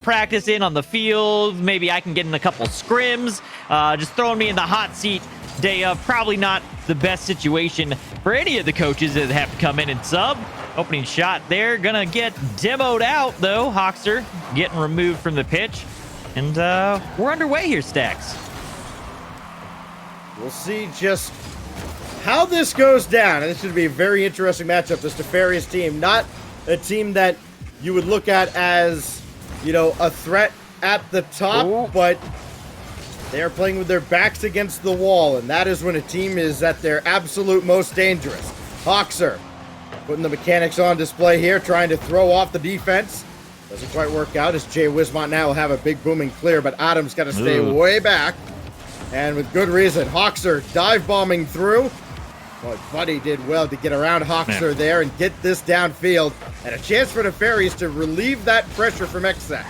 practice in on the field. Maybe I can get in a couple scrims. Just throwing me in the hot seat day of. Probably not the best situation for any of the coaches that have to come in and sub. Opening shot there. Gonna get demoed out, though. Hoxer getting removed from the pitch. And we're underway here, Stacks. We'll see just how this goes down. And this should be a very interesting matchup. This Nefarious team, not a team that you would look at as, you know, a threat at the top, but they are playing with their backs against the wall, and that is when a team is at their absolute most dangerous. Hoxer putting the mechanics on display here, trying to throw off the defense. Doesn't quite work out as Jay Wismont now will have a big booming clear, but Adam's got to stay way back. And with good reason, Hoxer dive bombing through. Well, Buddy did well to get around Hoxer there and get this downfield. And a chance for Nefarious to relieve that pressure from XSET.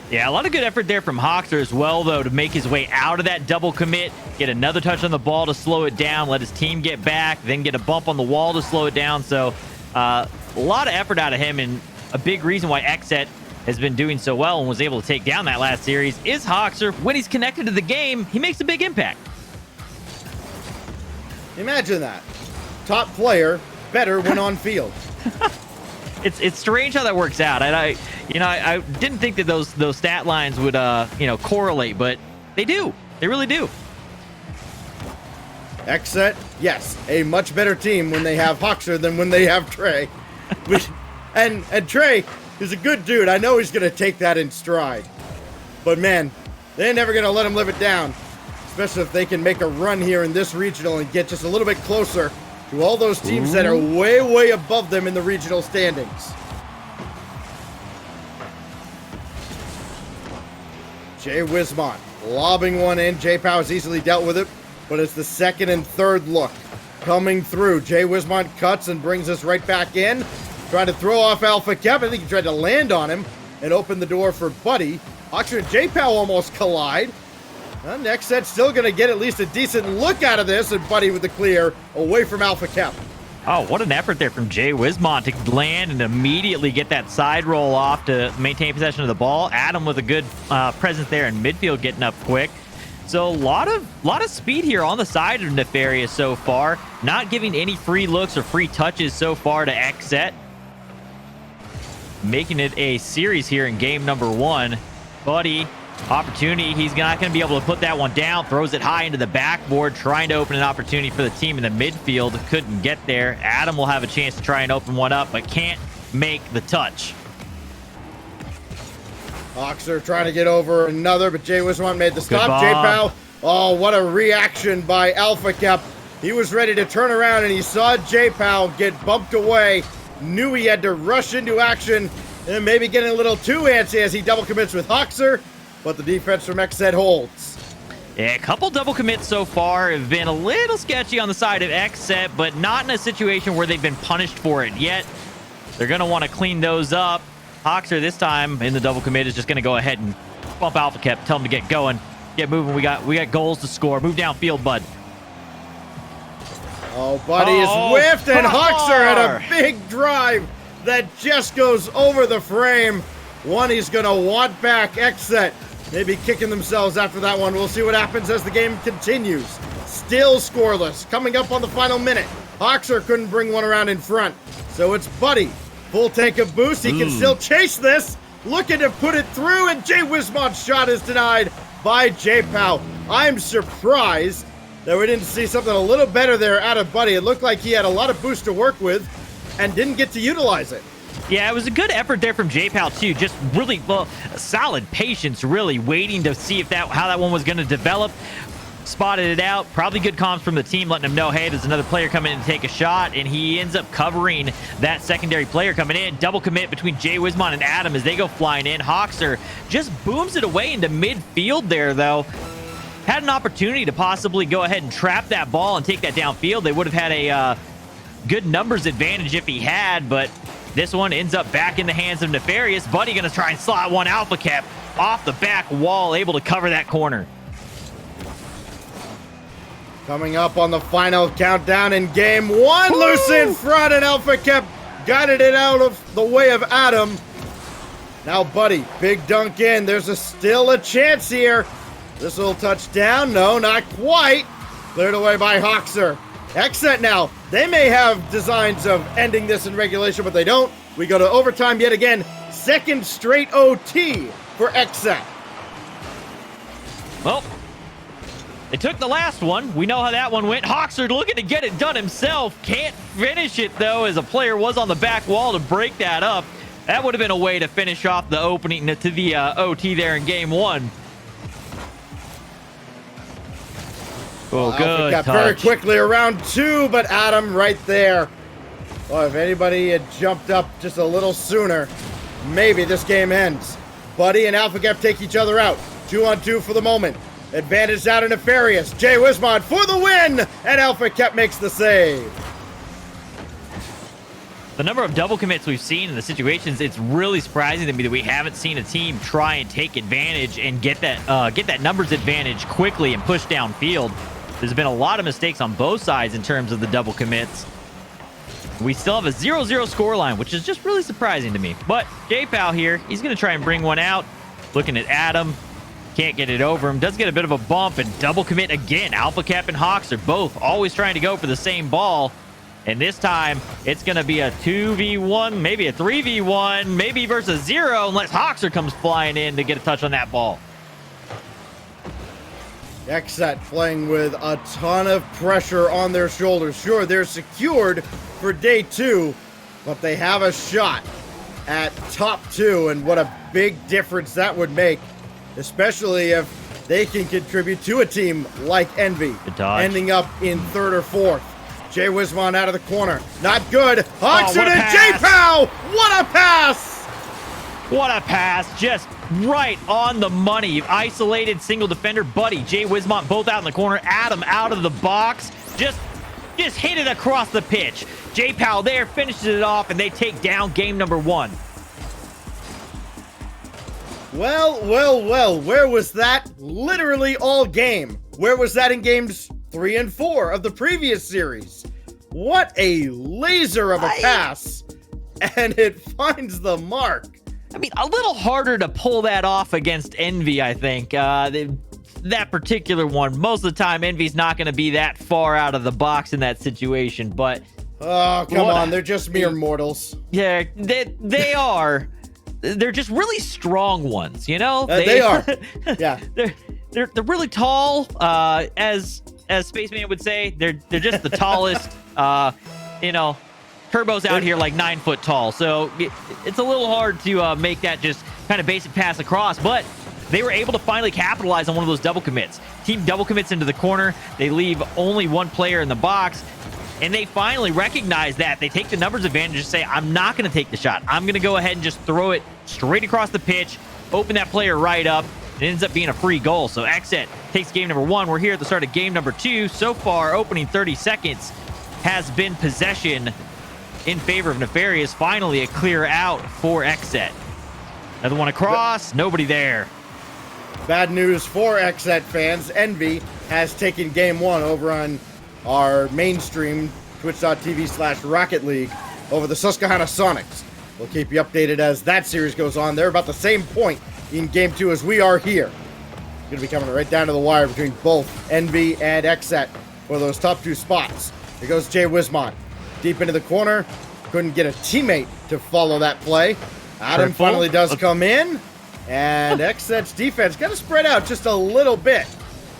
Yeah, a lot of good effort there from Hoxer as well, though, to make his way out of that double commit, get another touch on the ball to slow it down, let his team get back, then get a bump on the wall to slow it down. So a lot of effort out of him, and a big reason why XSET has been doing so well and was able to take down that last series is Hoxer. When he's connected to the game, he makes a big impact. Imagine that. Top player, better when on field. It's strange how that works out. And I didn't think that those stat lines would correlate, but they do. They really do. XSET, yes, a much better team when they have Hoxer than when they have Trey. And Trey is a good dude. I know he's going to take that in stride. But man, they're never going to let him live it down. Especially if they can make a run here in this regional and get just a little bit closer to all those teams that are way, way above them in the regional standings. Jay Wismont lobbing one in. J-Pow has easily dealt with it, but it's the second and third look coming through. Jay Wismont cuts and brings us right back in. Trying to throw off Alpha Kev. I think he tried to land on him and open the door for Buddy. Hoxer and J-Pow almost collide. Next set still going to get at least a decent look out of this, and Buddy with the clear away from Alpha Kev. Oh, what an effort there from Jay Wismont to land and immediately get that side roll off to maintain possession of the ball. Adam with a good presence there in midfield, getting up quick. So a lot of speed here on the side of Nefarious so far. Not giving any free looks or free touches so far to XSET. Making it a series here in game number 1. Buddy, opportunity. He's not going to be able to put that one down. Throws it high into the backboard, trying to open an opportunity for the team in the midfield. Couldn't get there. Adam will have a chance to try and open one up, but can't make the touch. Hoxer trying to get over another, but Jay Wismont made the stop. J-Pow, oh, what a reaction by Alpha Cap. He was ready to turn around, and he saw J-Pow get bumped away. Knew he had to rush into action, and maybe getting a little too antsy as he double commits with Hoxer, but the defense from XSET holds. Yeah, a couple double commits so far have been a little sketchy on the side of XSET, but not in a situation where they've been punished for it yet. They're going to want to clean those up. Hoxer this time in the double commit is just going to go ahead and bump Alpha Cap, tell him to get going, get moving. We got goals to score. Move downfield, bud. Oh, Buddy is whiffed, and Hoxer had a big drive that just goes over the frame. One he's going to want back. XSET maybe kicking themselves after that one. We'll see what happens as the game continues. Still scoreless. Coming up on the final minute. Hoxer couldn't bring one around in front. So it's Buddy. Full tank of boost. He can still chase this. Looking to put it through, and Jay Wismont's shot is denied by J-Pow. I'm surprised that we didn't see something a little better there out of Buddy. It looked like he had a lot of boost to work with and didn't get to utilize it. Yeah, it was a good effort there from J-Pow too. Just really solid patience, really waiting to see if how that one was going to develop. Spotted it out. Probably good comms from the team, letting him know, hey, there's another player coming in to take a shot, and he ends up covering that secondary player coming in. Double commit between Jay Wismont and Adam as they go flying in. Hoxer just booms it away into midfield there, though. Had an opportunity to possibly go ahead and trap that ball and take that downfield. They would have had a good numbers advantage if he had, but this one ends up back in the hands of Nefarious. Buddy going to try and slot one Alpha Cap off the back wall, able to cover that corner. Coming up on the final countdown in game 1. Loose in front, and Alpha Cap guided it out of the way of Adam. Now, Buddy, big dunk in. There's still a chance here. This will touch down. No, not quite. Cleared away by Hoxer. XSET now. They may have designs of ending this in regulation, but they don't. We go to overtime yet again. Second straight OT for XSET. Well, they took the last one. We know how that one went. Hoxer looking to get it done himself. Can't finish it, though, as a player was on the back wall to break that up. That would have been a way to finish off the opening to the OT there in game one. Oh, good got touch. very quickly around two, but Adam right there. Well, if anybody had jumped up just a little sooner, maybe this game ends. Buddy and Alpha Cap take each other out. 2-on-2 for the moment. Advantage out of Nefarious. Jay Wismont for the win, and Alpha Cap makes the save. The number of double commits we've seen in the situations, it's really surprising to me that we haven't seen a team try and take advantage and get that numbers advantage quickly and push downfield. There's been a lot of mistakes on both sides in terms of the double commits. We still have a 0-0 scoreline, which is just really surprising to me. But J-Pal here, he's going to try and bring one out. Looking at Adam. Can't get it over him. Does get a bit of a bump and double commit again. Alpha Cap and Hawks are both always trying to go for the same ball. And this time, it's going to be a 2v1, maybe a 3v1, maybe versus 0, unless Hoxer comes flying in to get a touch on that ball. XSET playing with a ton of pressure on their shoulders. Sure, they're secured for day 2, but they have a shot at top 2, and what a big difference that would make, especially if they can contribute to a team like Envy, ending up in 3rd or 4th. Jay Wismont out of the corner. Not good. Hoxer to J-Pow! What a pass! What a pass. Just right on the money. Isolated single defender. Buddy, Jay Wismont both out in the corner. Adam out of the box. Just hit it across the pitch. J-Pow there finishes it off, and they take down game number 1. Well. Where was that literally all game? Where was that in games 3 and 4 of the previous series? What a laser of a pass. And it finds the mark. I mean, a little harder to pull that off against Envy, I think. That particular one, most of the time, Envy's not going to be that far out of the box in that situation, but... Oh, come on. They're just mere mortals. Yeah, they are. They're just really strong ones, you know? They are. Yeah. They're really tall, as Spaceman would say. They're just the tallest. Turbo's out here like 9 foot tall, so it's a little hard to make that just kind of basic pass across. But they were able to finally capitalize on one of those double commits. Team double commits into the corner. They leave only one player in the box, and they finally recognize that. They take the numbers advantage and say, I'm not going to take the shot. I'm going to go ahead and just throw it straight across the pitch, open that player right up. It ends up being a free goal. So XSET takes game number 1. We're here at the start of game number 2. So far, opening 30 seconds has been possession in favor of Nefarious. Finally, a clear out for XSET. Another one across. Nobody there. Bad news for XSET fans. Envy has taken game 1 over on our mainstream twitch.tv/Rocket League over the Susquehanna Sonics. We'll keep you updated as that series goes on. They're about the same point in game 2 as we are here. It's going to be coming right down to the wire between both Envy and XSET for those top 2 spots. Here goes Jay Wismont. Deep into the corner. Couldn't get a teammate to follow that play. Adam finally does come in. And XSET's defense got to spread out just a little bit.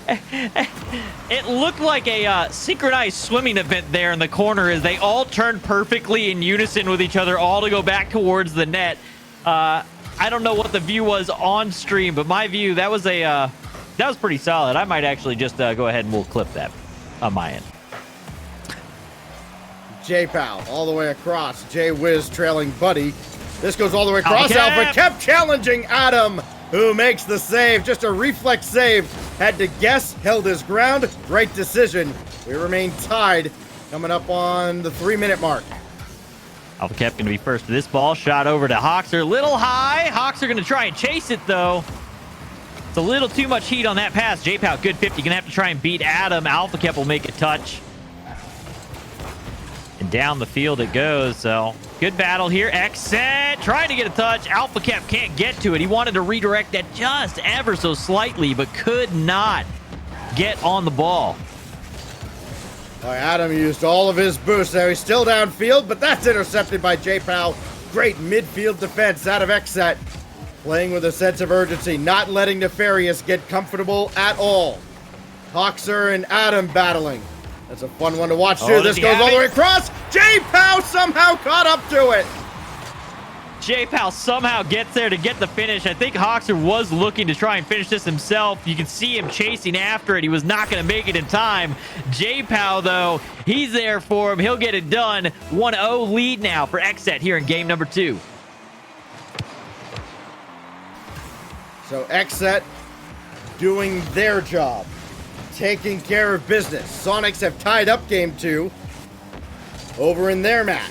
It looked like a synchronized swimming event there in the corner as they all turned perfectly in unison with each other, all to go back towards the net. I don't know what the view was on stream, but my view, that was pretty solid. I might actually just go ahead and we'll clip that on my end. J-Pal all the way across. Jay Wiz trailing Buddy. This goes all the way across. Alpha kept challenging Adam, who makes the save. Just a reflex save. Had to guess, held his ground. Right decision. We remain tied. Coming up on the 3-minute mark. Alpha Cap going to be first to this ball. Shot over to Hoxer. Little high. Hoxer going to try and chase it, though. It's a little too much heat on that pass. J-Pow, good 50. Going to have to try and beat Adam. Alpha Cap will make a touch. And down the field it goes, so Good battle here. XSET trying to get a touch. Alpha Cap can't get to it. He wanted to redirect that just ever so slightly, but could not get on the ball. Adam used all of his boost there. He's still downfield, but that's intercepted by J-Pow. Great midfield defense out of XSET. Playing with a sense of urgency, not letting Nefarious get comfortable at all. Hoxer and Adam battling. That's a fun one to watch too. This goes all the way across. J-Pow somehow caught up to it. J-Pow somehow gets there to get the finish. I think Hoxer was looking to try and finish this himself. You can see him chasing after it. He was not going to make it in time. J-Pow, though, he's there for him. He'll get it done. 1-0 lead now for XSET here in game number 2. So XSET doing their job, taking care of business. Sonics have tied up game 2 over in their match.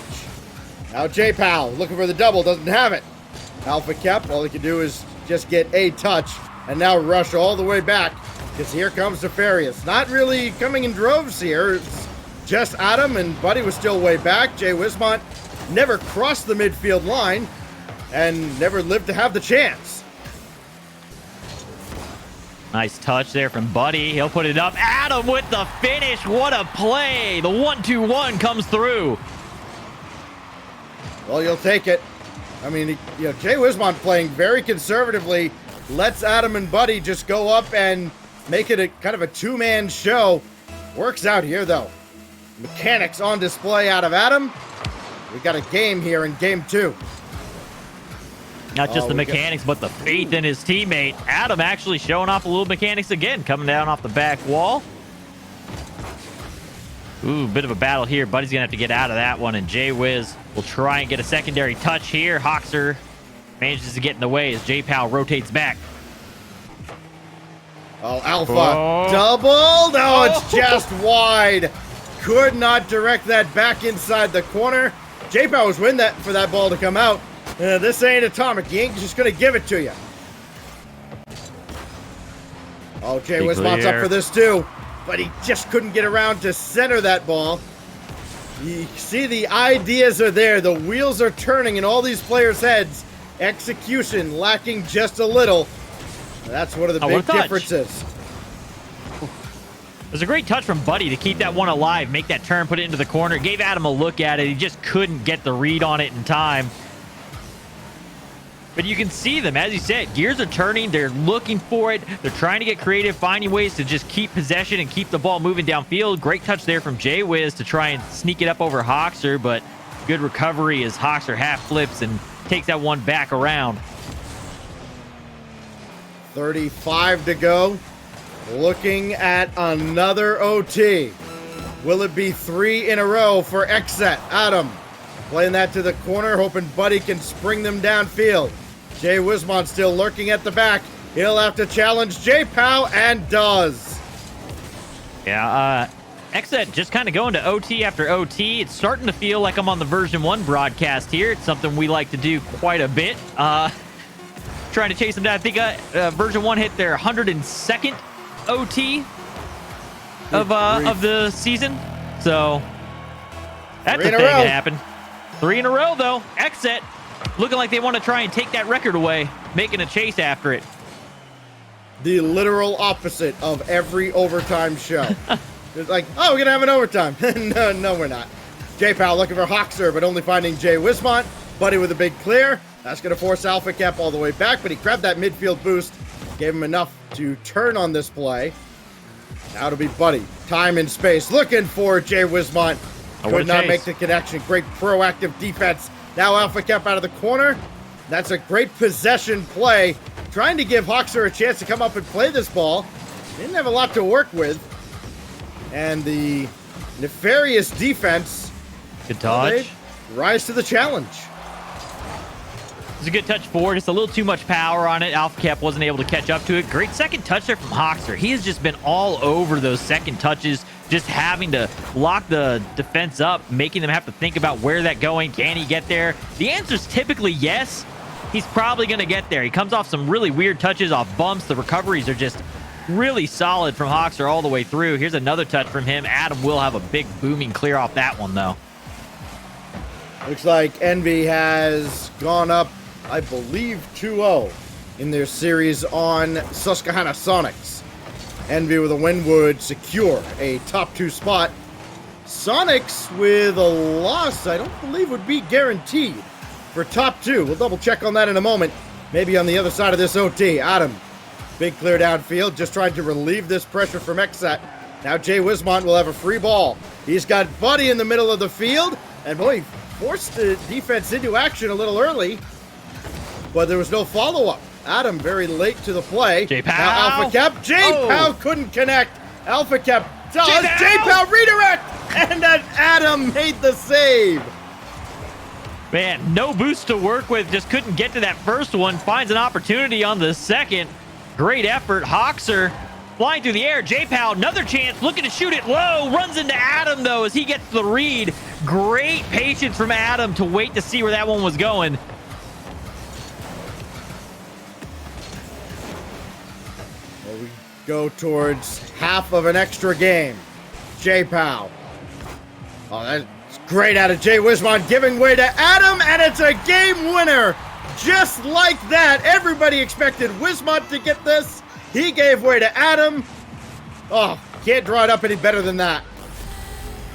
Now J-Pow looking for the double, doesn't have it. Alpha Kep, all he can do is just get a touch and now rush all the way back because here comes Nefarious. Not really coming in droves here. It's just Adam, and Buddy was still way back. Jay Wismont never crossed the midfield line and never lived to have the chance. Nice touch there from Buddy. He'll put it up. Adam with the finish. What a play. The 1-2-1 comes through. Well, you'll take it. I mean, Jay Wismont playing very conservatively, lets Adam and Buddy just go up and make it a kind of a two-man show. Works out here, though. Mechanics on display out of Adam. We got a game here in game 2. Not just the mechanics, but the faith in his teammate. Adam actually showing off a little mechanics again, coming down off the back wall. Ooh, bit of a battle here. Buddy's going to have to get out of that one, and Jay Wiz will try and get a secondary touch here. Hoxer manages to get in the way as J-Pow rotates back. Oh, Alpha. Double. No, it's just wide. Could not direct that back inside the corner. J-Pow was waiting for that ball to come out. This ain't atomic. He ain't just going to give it to you. Oh, Jay Wismont's up for this too. But he just couldn't get around to center that ball. You see the ideas are there. The wheels are turning in all these players' heads. Execution lacking just a little. That's one of the big differences. It was a great touch from Buddy to keep that one alive, make that turn, put it into the corner. Gave Adam a look at it. He just couldn't get the read on it in time. But you can see them, as you said, gears are turning. They're looking for it. They're trying to get creative, finding ways to just keep possession and keep the ball moving downfield. Great touch there from Jay Wiz to try and sneak it up over Hoxer, but good recovery as Hoxer half flips and takes that one back around. 35 to go. Looking at another OT. Will it be 3 in a row for XSET? Adam playing that to the corner, hoping Buddy can spring them downfield. Jay Wismont still lurking at the back. He'll have to challenge J-Pow, and does. Yeah, XSET just kind of going to OT after OT. It's starting to feel like I'm on the version 1 broadcast here. It's something we like to do quite a bit. Trying to chase them down. I think version 1 hit their 102nd OT of the season. So that's a thing that happened. 3 in a row, though. XSET looking like they want to try and take that record away, making a chase after it. The literal opposite of every overtime show. It's like, oh, we're going to have an overtime. No, we're not. J-Pow looking for Hoxer, but only finding Jay Wismont. Buddy with a big clear. That's going to force Alpha Cap all the way back, but he grabbed that midfield boost. Gave him enough to turn on this play. Now it'll be Buddy. Time and space. Looking for Jay Wismont. Could not make the connection. Great proactive defense. Now Alpha Cap out of the corner. That's a great possession play. Trying to give Hoxer a chance to come up and play this ball. Didn't have a lot to work with. And the Nefarious defense. Good touch. Rise to the challenge. It's a good touch forward. Just a little too much power on it. Alpha Cap wasn't able to catch up to it. Great second touch there from Hoxer. He has just been all over those second touches, just having to lock the defense up, making them have to think about where that going. Can he get there? The answer is typically yes. He's probably going to get there. He comes off some really weird touches off bumps. The recoveries are just really solid from Hoxer all the way through. Here's another touch from him. Adam will have a big booming clear off that one, though. Looks like Envy has gone up, I believe, 2-0 in their series on Susquehanna Sonics. Envy with a win would secure a top 2 spot. Sonics with a loss, I don't believe would be guaranteed for top 2. We'll double check on that in a moment. Maybe on the other side of this OT. Adam, big clear downfield, just trying to relieve this pressure from XSET. Now Jay Wismont will have a free ball. He's got Buddy in the middle of the field, and boy, he forced the defense into action a little early, but there was no follow-up. Adam very late to the play. J-Pow. Now Alpha Cap. J-Pow couldn't connect. Alpha Cap does. J-Pow redirect, and then Adam made the save. Man, no boost to work with. Just couldn't get to that first one. Finds an opportunity on the second. Great effort. Hoxer flying through the air. J-Pow, another chance. Looking to shoot it low. Runs into Adam, though, as he gets the read. Great patience from Adam to wait to see where that one was going. Well, we go towards half of an extra game. J-Pow. Oh, that's great out of Jay Wismont, giving way to Adam, and it's a game winner. Just like that. Everybody expected Wismont to get this. He gave way to Adam. Oh, can't draw it up any better than that.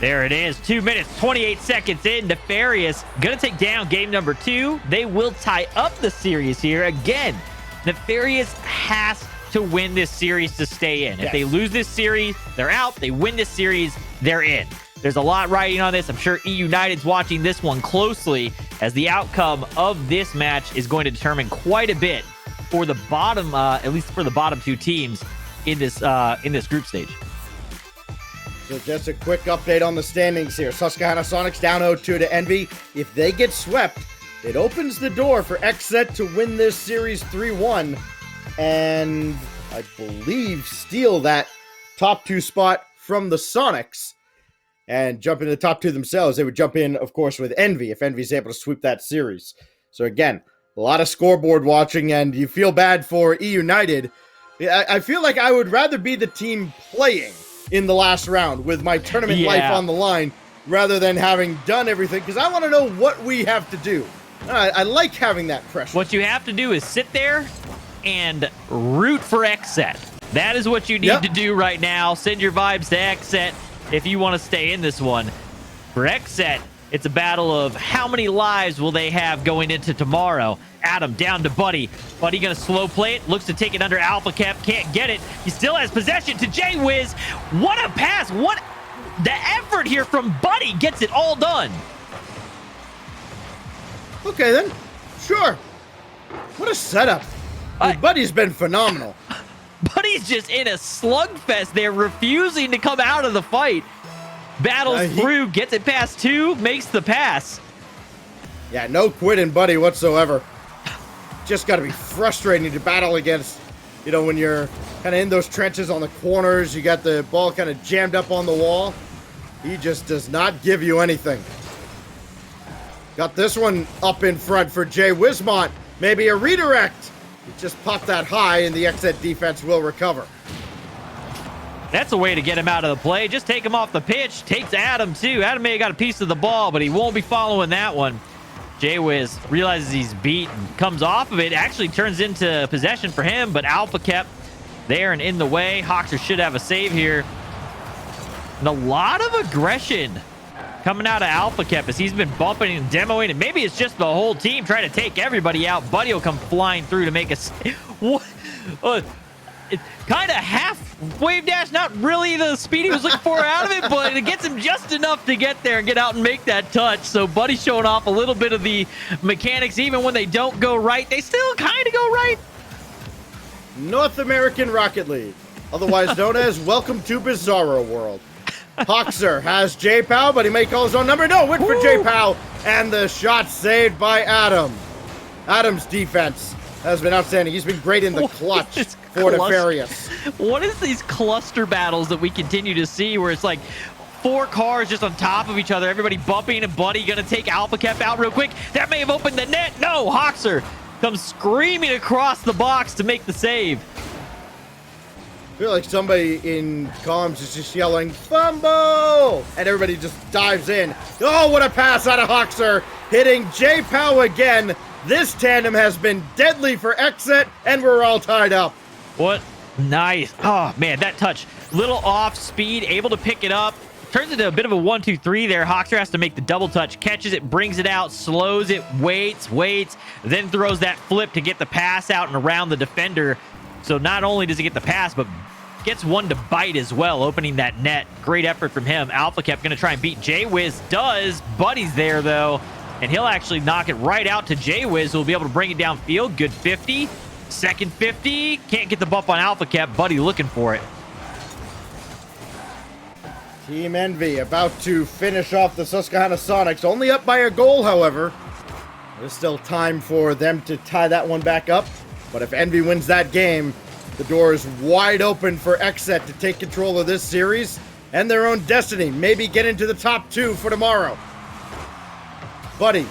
There it is. 2 minutes, 28 seconds in. Nefarious going to take down game number 2. They will tie up the series here. Again, Nefarious has to win this series to stay in. Yes. If they lose this series, they're out. They win this series, they're in. There's a lot riding on this. I'm sure E United's watching this one closely, as the outcome of this match is going to determine quite a bit for the bottom, at least for the bottom 2 teams in this group stage. So just a quick update on the standings here. Susquehanna Sonics down 0-2 to Envy. If they get swept, it opens the door for XSET to win this series 3-1 and I believe steal that top 2 spot from the Sonics and jump into the top 2 themselves. They would jump in, of course, with Envy if Envy's able to sweep that series. So again, a lot of scoreboard watching, and you feel bad for E United. I feel like I would rather be the team playing in the last round with my tournament life on the line rather than having done everything, because I want to know what we have to do. I like having that pressure. What you have to do is sit there and root for XSET. That is what you need to do right now. Send your vibes to XSET if you want to stay in this one. For XSET, it's a battle of how many lives will they have going into tomorrow. Adam down to Buddy. Buddy going to slow play it. Looks to take it under Alpha Cap. Can't get it. He still has possession to J-Wiz. What a pass. What the effort here from Buddy gets it all done. Okay, then. Sure. What a setup. Buddy's been phenomenal. Buddy's just in a slugfest there, refusing to come out of the fight. Battles through, gets it past 2, makes the pass. Yeah, no quitting Buddy whatsoever. Just got to be frustrating to battle against, you know, when you're kind of in those trenches on the corners, you got the ball kind of jammed up on the wall. He just does not give you anything. Got this one up in front for Jay Wismont. Maybe a redirect. He just popped that high, and the XSET defense will recover. That's a way to get him out of the play. Just take him off the pitch. Takes Adam, too. Adam may have got a piece of the ball, but he won't be following that one. J-Wiz realizes he's beat and comes off of it. Actually turns into possession for him, but Alpha kept there and in the way. Hoxer should have a save here. And a lot of aggression coming out of Alpha Cap as he's been bumping and demoing, and maybe it's just the whole team trying to take everybody out. Buddy will come flying through to make a what? Kind of half wave dash, not really the speed he was looking for out of it, but it gets him just enough to get there and get out and make that touch. So Buddy showing off a little bit of the mechanics. Even when they don't go right, they still kind of go right. North American Rocket League, otherwise known as Welcome to Bizarro World. Hoxer has J-Pow, but he may call his own number. No, win for J-Pow, and the shot saved by Adam. Adam's defense has been outstanding. He's been great in the clutch for Nefarious. What is these cluster battles that we continue to see where it's like 4 cars just on top of each other, everybody bumping, and Buddy gonna take Alpha Cap out real quick? That may have opened the net. No, Hoxer comes screaming across the box to make the save. I feel like somebody in comms is just yelling, "Fumble!" And everybody just dives in. Oh, what a pass out of Hoxer. hitting J-Pow again. This tandem has been deadly for XSET, and we're all tied up. What? Nice. Oh, man, that touch. Little off speed, able to pick it up. Turns into a bit of a 1-2-3 there. Hoxer has to make the double touch, catches it, brings it out, slows it, waits, then throws that flip to get the pass out and around the defender. So not only does he get the pass, but gets one to bite as well, opening that net. Great effort from him. Alpha kept going to try and beat J-Wiz. Does. Buddy's there, though, and he'll actually knock it right out to J-Wiz, who will be able to bring it downfield. Good 50. Second 50. Can't get the bump on Alpha Cap. Buddy looking for it. Team Envy about to finish off the Susquehanna Sonics. Only up by a goal, however. There's still time for them to tie that one back up. But if Envy wins that game, the door is wide open for XSET to take control of this series and their own destiny. Maybe get into the top 2 for tomorrow. Buddy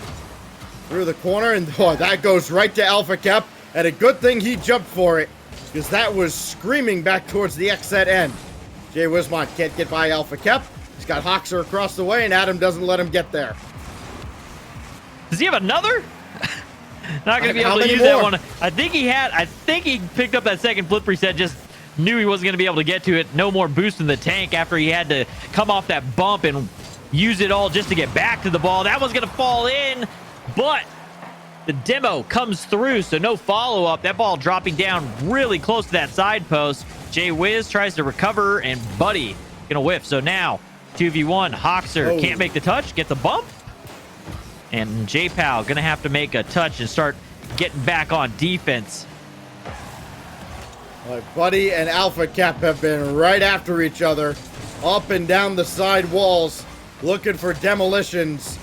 through the corner, and that goes right to Alpha Cap. And a good thing he jumped for it, because that was screaming back towards the XSET end. Jay Wismont can't get by Alpha Cap. He's got Hoxer across the way, and Adam doesn't let him get there. Does he have another? Not going to be able to use that one. I think he picked up that second flip reset, just knew he wasn't going to be able to get to it. No more boost in the tank after he had to come off that bump and use it all just to get back to the ball. That one's going to fall in, but the demo comes through, so no follow-up. That ball dropping down really close to that side post. Jay Wiz tries to recover, and Buddy gonna whiff. So now 2v1. Hoxer can't make the touch, gets a bump, and J-Pow gonna have to make a touch and start getting back on defense. Buddy and Alpha Cap have been right after each other, up and down the side walls, looking for demolitions.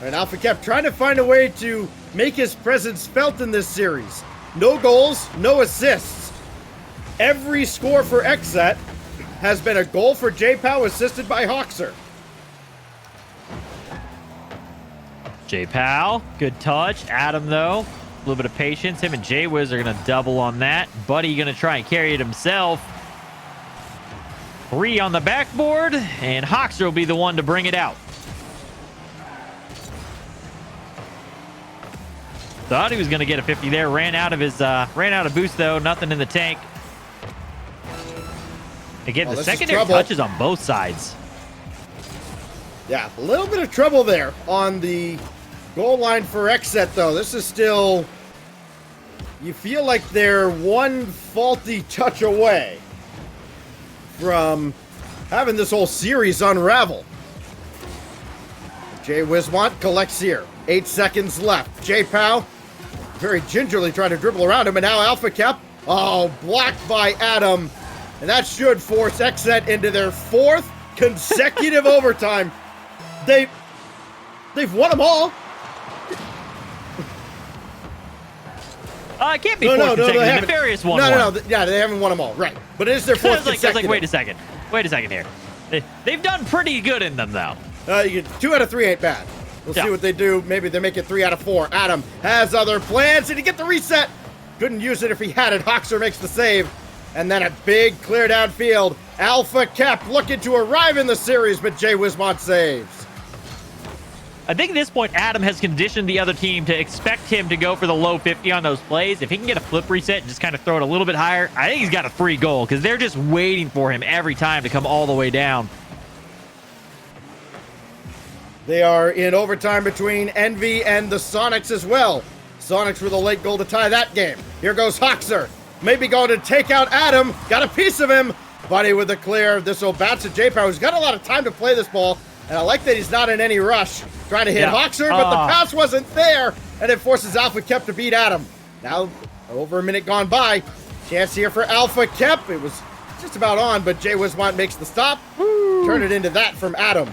And Alpha Cap trying to find a way to make his presence felt in this series. No goals, no assists. Every score for XSET has been a goal for J-Pow, assisted by Hoxer. J-Pow, good touch. Adam, though, a little bit of patience. Him and J-Wiz are going to double on that. Buddy going to try and carry it himself. 3 on the backboard, and Hoxer will be the one to bring it out. Thought he was going to get a 50 there. Ran out of boost, though. Nothing in the tank. Again, the secondary touches on both sides. Yeah, a little bit of trouble there on the goal line for XSET, though. This is still... You feel like they're one faulty touch away from having this whole series unravel. Jay Wismont collects here. 8 seconds left. J-Pow very gingerly trying to dribble around him, and now Alpha Cap. Oh, blocked by Adam. And that should force XSET into their 4th consecutive overtime. They've won them all. It can't be 4th consecutive. Nefarious won one. Yeah, they haven't won them all. Right. But it is their 4th consecutive. Wait a second here. They've done pretty good in them, though. 2 out of 3 ain't bad. We'll see what they do. Maybe they make it 3 out of 4. Adam has other plans. Did he get the reset? Couldn't use it if he had it. Hoxer makes the save. And then a big clear downfield. Alpha Cap looking to arrive in the series, but Jay Wismont saves. I think at this point, Adam has conditioned the other team to expect him to go for the low 50 on those plays. If he can get a flip reset and just kind of throw it a little bit higher, I think he's got a free goal, because they're just waiting for him every time to come all the way down. They are in overtime between Envy and the Sonics as well. Sonics with a late goal to tie that game. Here goes Hoxer. Maybe going to take out Adam. Got a piece of him. Buddy with the clear. This will bounce to J-Power, who's got a lot of time to play this ball. And I like that he's not in any rush. Trying to hit Hoxer, but the pass wasn't there. And it forces Alpha Kep to beat Adam. Now, over a minute gone by. Chance here for Alpha Kep. It was just about on, but Jay Wismont makes the stop. Turn it into that from Adam.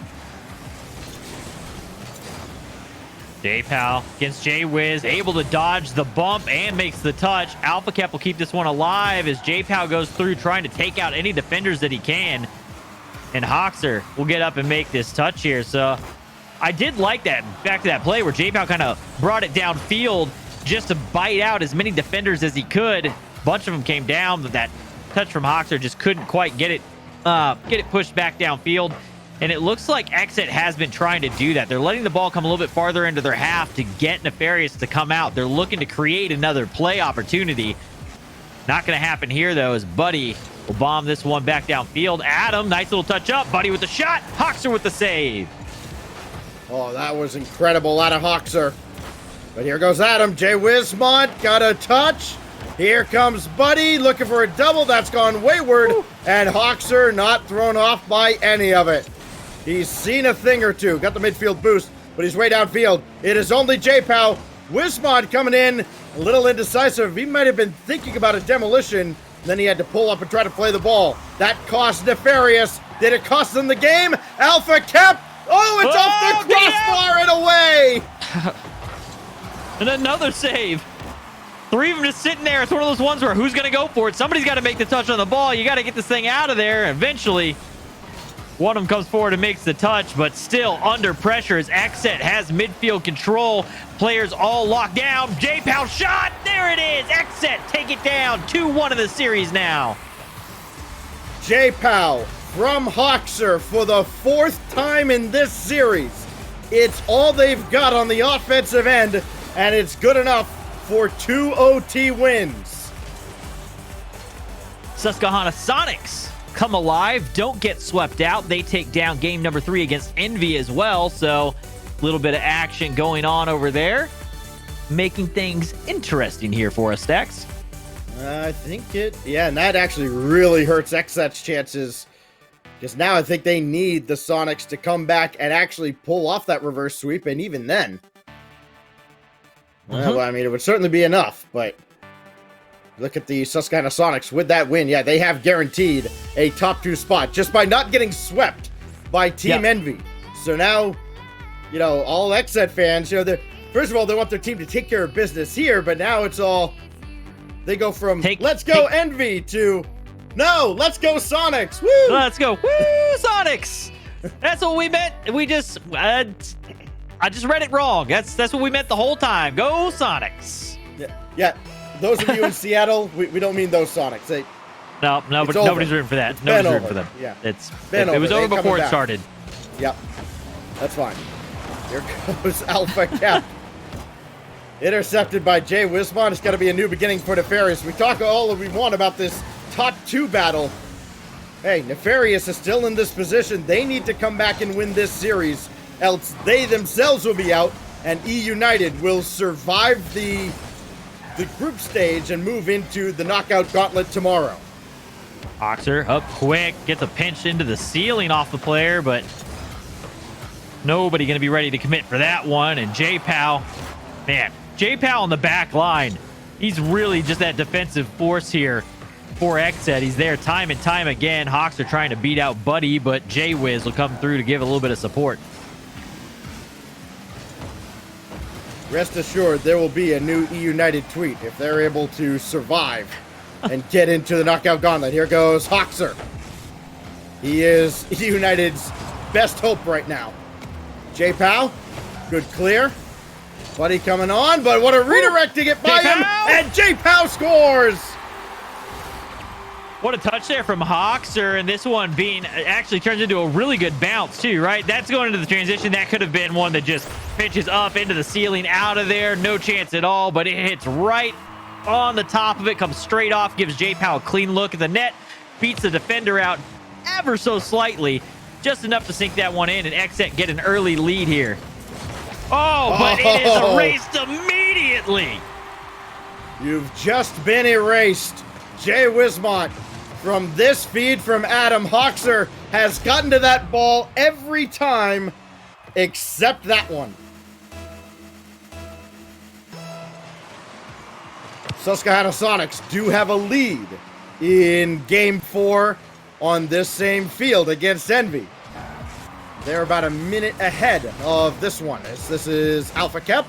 J-Pow against J-Wiz, able to dodge the bump and makes the touch. Alpha Cap will keep this one alive as J-Pow goes through trying to take out any defenders that he can. And Hoxer will get up and make this touch here. So I did like that. Back to that play where J-Pow kind of brought it downfield just to bite out as many defenders as he could. A bunch of them came down, but that touch from Hoxer just couldn't quite get it pushed back downfield. And it looks like XSET has been trying to do that. They're letting the ball come a little bit farther into their half to get Nefarious to come out. They're looking to create another play opportunity. Not going to happen here, though, as Buddy will bomb this one back downfield. Adam, nice little touch up. Buddy with the shot. Hoxer with the save. Oh, that was incredible out of Hoxer. But here goes Adam. Jay Wismont got a touch. Here comes Buddy looking for a double. That's gone wayward. Woo. And Hoxer not thrown off by any of it. He's seen a thing or two. Got the midfield boost, but he's way downfield. It is only J-Pow. Wismont coming in a little indecisive. He might have been thinking about a demolition. Then he had to pull up and try to play the ball. That cost Nefarious. Did it cost them the game? Alpha Cap. Oh, it's off the crossbar and away. And another save. 3 of them just sitting there. It's one of those ones where who's going to go for it? Somebody's got to make the touch on the ball. You got to get this thing out of there. Eventually, one of them comes forward and makes the touch, but still under pressure as XSET has midfield control. Players all locked down. J-Pow shot. There it is. XSET take it down. 2-1 in the series now. J-Pow from Hoxer for the 4th time in this series. It's all they've got on the offensive end, and it's good enough for 2 OT wins. Susquehanna Sonics come alive, don't get swept out. They take down game number 3 against Envy as well, so a little bit of action going on over there, making things interesting here for us, Stacks. I think yeah, and that actually really hurts XSET's chances, because now I think they need the Sonics to come back and actually pull off that reverse sweep, and even then, well, I mean, it would certainly be enough, but look at the Susquehanna Sonics with that win. Yeah, they have guaranteed a top 2 spot just by not getting swept by Team Envy. So now, you know, all XSET fans, you know, first of all, they want their team to take care of business here, but now it's all, they go from let's go Envy to no, let's go Sonics. Woo! Let's go. Woo, Sonics. That's what we meant. We just, I just read it wrong. That's what we meant the whole time. Go Sonics. Yeah. Those of you in Seattle, we don't mean those Sonics. No, but nobody's rooting for that. Nobody's rooting for them. Yeah. It was over before it started. Yep. That's fine. Here goes Alpha Cap. Intercepted by Jay Wismont. It's got to be a new beginning for Nefarious. We talk all that we want about this top 2 battle. Hey, Nefarious is still in this position. They need to come back and win this series, else they themselves will be out, and E United will survive the group stage and move into the knockout gauntlet tomorrow. Hoxer up quick, gets a pinch into the ceiling off the player, but nobody going to be ready to commit for that one. And J-Pow, man, J-Pow on the back line, he's really just that defensive force here for XSET. He's there time and time again. Hoxer trying to beat out Buddy, but J-Wiz will come through to give a little bit of support. Rest assured, there will be a new E United tweet if they're able to survive and get into the knockout gauntlet. Here goes Hoxer. He is E United's best hope right now. J-Pow, good clear. Buddy coming on, but what a redirect to get by him, and J-Pow scores! What a touch there from Hoxer, and this one being actually turns into a really good bounce too, right? That's going into the transition. That could have been one that just pitches up into the ceiling, out of there, no chance at all, but it hits right on the top of it, comes straight off, gives J-Pow a clean look at the net, beats the defender out ever so slightly, just enough to sink that one in, and XSET get an early lead here. Oh, but it is erased immediately. You've just been erased. Jay Wismont. From this feed from Adam, Hoxer has gotten to that ball every time except that one. Susquehanna Sonics do have a lead in Game 4 on this same field against Envy. They're about a minute ahead of this one. This is Alpha Kep,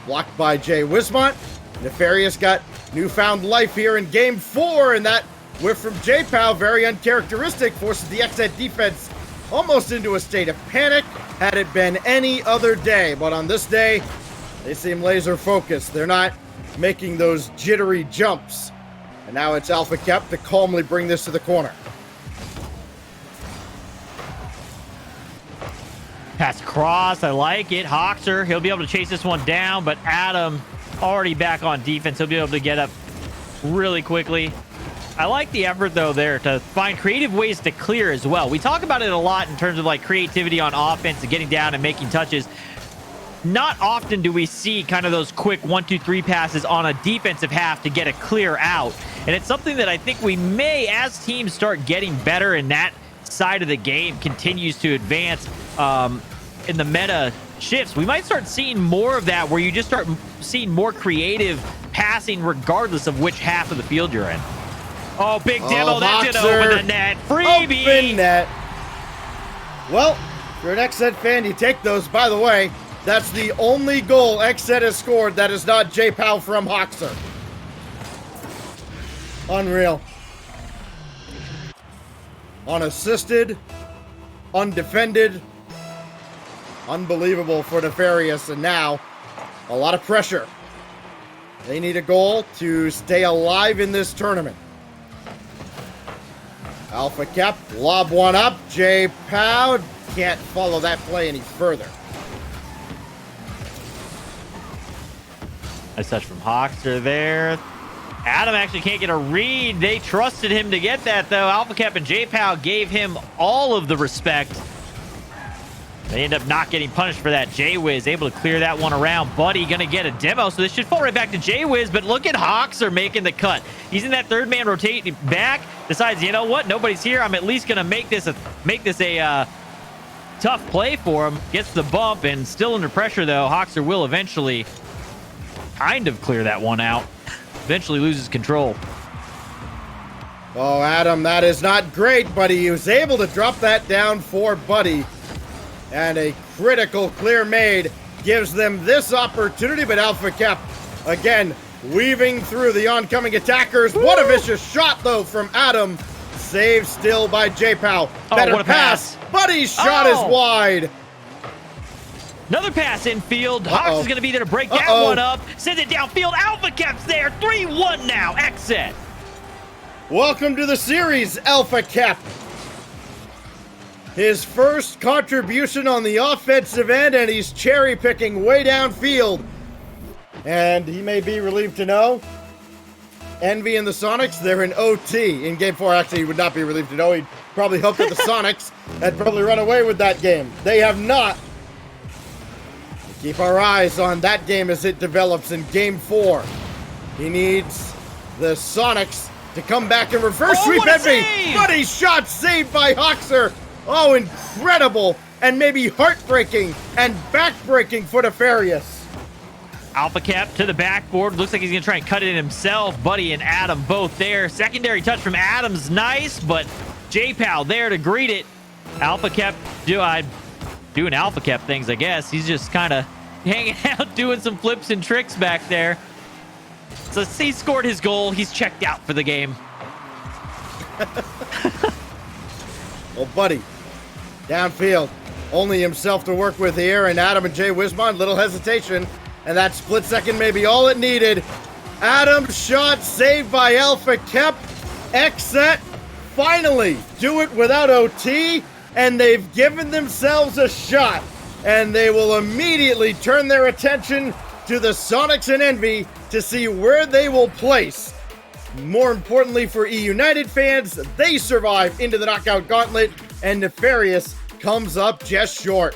blocked by Jay Wismont. Nefarious got newfound life here in Game 4, and that whiff from J-Pow, very uncharacteristic, forces the XSET defense almost into a state of panic had it been any other day. But on this day, they seem laser focused. They're not making those jittery jumps. And now it's Alpha Kep to calmly bring this to the corner. fast cross. I like it. Hoxer, he'll be able to chase this one down, but Adam already back on defense. He'll be able to get up really quickly. I like the effort, though, there to find creative ways to clear as well. We talk about it a lot in terms of like creativity on offense and getting down and making touches. Not often do we see kind of those quick 1-2-3 passes on a defensive half to get a clear out. And it's something that I think we may, as teams start getting better and that side of the game continues to advance in the meta shifts, we might start seeing more of that where you just start seeing more creative passing regardless of which half of the field you're in. Oh, big demo. That's going to open the net. Freebie. Open net. Well, if you're an XSET fan, you take those. By the way, that's the only goal XSET has scored that is not J-Pow from Hoxer. Unreal. Unassisted. Undefended. Unbelievable for Nefarious. And now, a lot of pressure. They need a goal to stay alive in this tournament. Alpha Cap, lob one up. J-Pow can't follow that play any further. Nice touch from Hoxer there. Adam actually can't get a read. They trusted him to get that, though. Alpha Cap and J-Pow gave him all of the respect. They end up not getting punished for that. J-Wiz able to clear that one around. Buddy gonna get a demo, so this should fall right back to J-Wiz, but look at Hoxer making the cut. He's in that third man rotating back, decides, you know what, nobody's here. I'm at least gonna make this a tough play for him. Gets the bump, and still under pressure, though. Hoxer will eventually kind of clear that one out. Eventually loses control. Oh, Adam, that is not great, but he was able to drop that down for Buddy. And a critical clear made gives them this opportunity, but Alpha Cap, again, weaving through the oncoming attackers. Woo! What a vicious shot, though, from Adam. Saved still by J-Pow. Better what a pass. Buddy's shot is wide. Another pass infield. Hox is going to be there to break that one up. Sends it downfield. Alpha Cap's there. 3-1 now. XSET. Welcome to the series, Alpha Cap. His first contribution on the offensive end, and he's cherry-picking way downfield. And he may be relieved to know, Envy and the Sonics, they're in OT in Game 4. Actually, he would not be relieved to know. He'd probably hope that the Sonics had probably run away with that game. They have not. Keep our eyes on that game as it develops in Game 4. He needs the Sonics to come back and reverse sweep Envy. Buddy shot saved by Hoxer. Oh, incredible, and maybe heartbreaking and backbreaking for Nefarious. Alpha Cap to the backboard. Looks like he's going to try and cut it himself. Buddy and Adam both there. Secondary touch from Adam's nice, but J-Pow there to greet it. Alpha Cap doing Alpha Cap things, I guess. He's just kind of hanging out, doing some flips and tricks back there. So he scored his goal. He's checked out for the game. Well, Buddy, downfield, only himself to work with here, and Adam and Jay Wismont, little hesitation, and that split second may be all it needed. Adam's shot saved by Alpha Cap. XSET finally do it without OT, and they've given themselves a shot, and they will immediately turn their attention to the Sonics and Envy to see where they will place. More importantly for E United fans, they survive into the knockout gauntlet, and Nefarious comes up just short.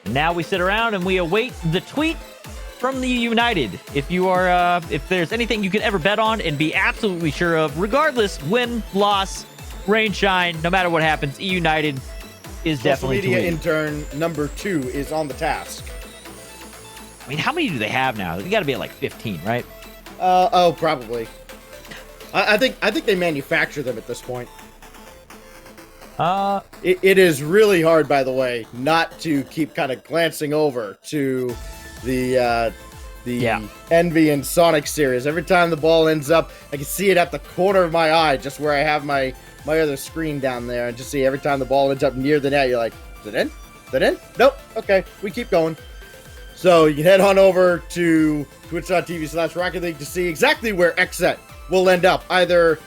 Now we sit around and we await the tweet from the United. If you are, if there's anything you can ever bet on and be absolutely sure of, regardless, win, loss, rain, shine, no matter what happens, E United is definitely Social media intern number 2 is on the task. I mean, how many do they have now? They got to be at like 15, right? Probably. I think they manufacture them at this point. It is really hard, by the way, not to keep kind of glancing over to the Envy and Sonic series. Every time the ball ends up, I can see it at the corner of my eye, just where I have my other screen down there, and just see every time the ball ends up near the net, you're like, is it in? Is it in? Nope. Okay, we keep going. So you can head on over to twitch.tv/Rocket League to see exactly where XSET will end up, either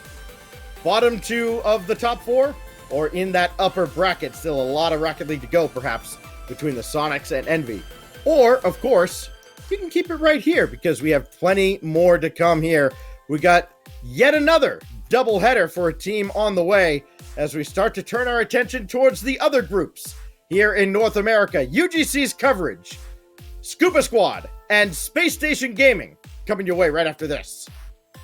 bottom 2 of the top 4 or in that upper bracket. Still a lot of Rocket League to go, perhaps, between the Sonics and Envy. Or, of course, you can keep it right here because we have plenty more to come here. We got yet another doubleheader for a team on the way as we start to turn our attention towards the other groups here in North America. UGC's coverage, Scuba Squad, and Space Station Gaming coming your way right after this.